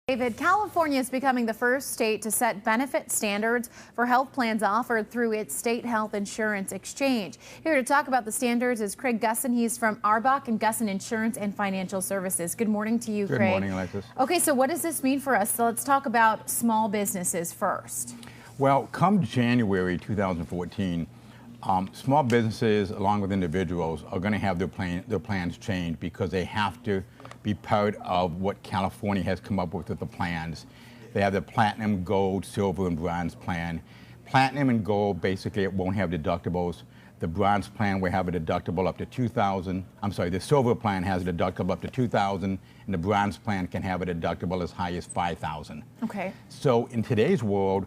David, California is becoming the first state to set benefit standards for health plans offered through its state health insurance exchange. Here to talk about the standards is Craig Gussin. He's from Arbach and Gussin Insurance and Financial Services. Good morning to you, Craig. Good morning, Alexis. Okay, so what does this mean for us? So let's talk about small businesses first. Well, come January 2014, small businesses, along with individuals, are going to have their plans changed because they have to be part of what California has come up with the plans. They have the platinum, gold, silver, and bronze plan. Platinum and gold, basically, it won't have deductibles. The bronze plan will have a deductible up to $2,000. I'm sorry, the silver plan has a deductible up to $2,000, and the bronze plan can have a deductible as high as $5,000. Okay. So in today's world,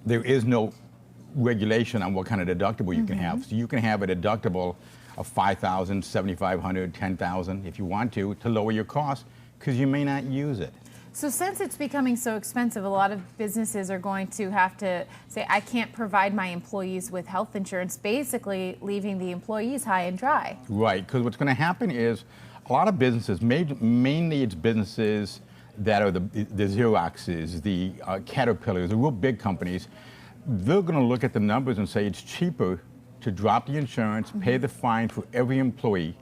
there is no regulation on what kind of deductible you can have. So you can have a deductible of $5,000, $7,500, $10,000 if you want to lower your costs because you may not use it. So since it's becoming so expensive, a lot of businesses are going to have to say, I can't provide my employees with health insurance, basically leaving the employees high and dry. Right, because what's going to happen is a lot of businesses, mainly it's businesses that are the Xeroxes, the Caterpillars, the real big companies, they're going to look at the numbers and say it's cheaper to drop the insurance, pay the fine for every employee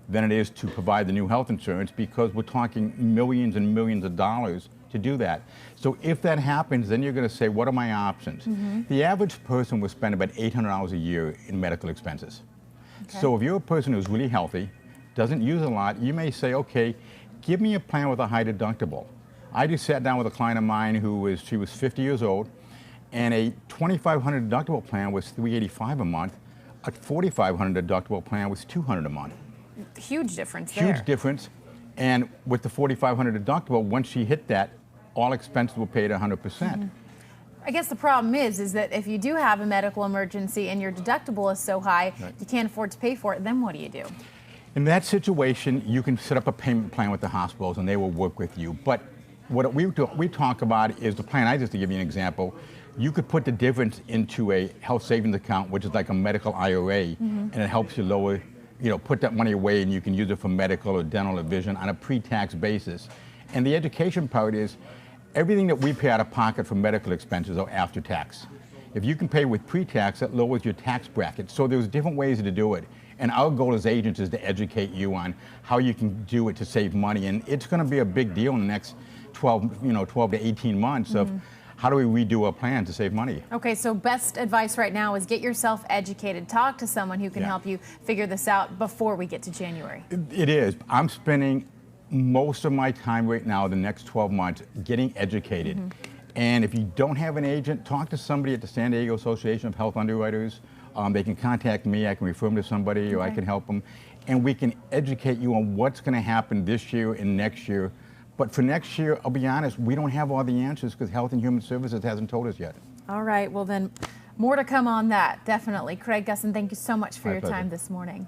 than it is to provide the new health insurance because we're talking millions and millions of dollars to do that. So if that happens, then you're going to say, what are my options? The average person will spend about $800 a year in medical expenses. Okay. So if you're a person who's really healthy, doesn't use a lot, you may say, okay, give me a plan with a high deductible. I just sat down with a client of mine she was 50 years old, and a $2,500 deductible plan was $385 a month. A $4,500 deductible plan was $200 a month. Huge difference there. Huge difference. And with the $4,500 deductible, once she hit that, all expenses were paid 100%. I guess the problem is that if you do have a medical emergency and your deductible is so high, you can't afford to pay for it, then what do you do? In that situation, you can set up a payment plan with the hospitals and they will work with you. But what we talk about is the plan. Just to give you an example, you could put the difference into a health savings account, which is like a medical IRA, and it helps you lower, put that money away and you can use it for medical or dental or vision on a pre-tax basis. And the education part is everything that we pay out of pocket for medical expenses are after tax. If you can pay with pre-tax, that lowers your tax bracket. So there's different ways to do it. And our goal as agents is to educate you on how you can do it to save money. And it's going to be a big deal in the next 12 to 18 months of how do we redo our plan to save money. Okay, so best advice right now is get yourself educated. Talk to someone who can help you figure this out before we get to January. It is. I'm spending most of my time right now, the next 12 months, getting educated. And if you don't have an agent, talk to somebody at the San Diego Association of Health Underwriters. They can contact me, I can refer them to somebody, or I can help them. And we can educate you on what's going to happen this year and next year. But for next year, I'll be honest, we don't have all the answers because Health and Human Services hasn't told us yet. All right, well then, more to come on that, definitely. Craig Gussin, thank you so much for your pleasure. time this morning.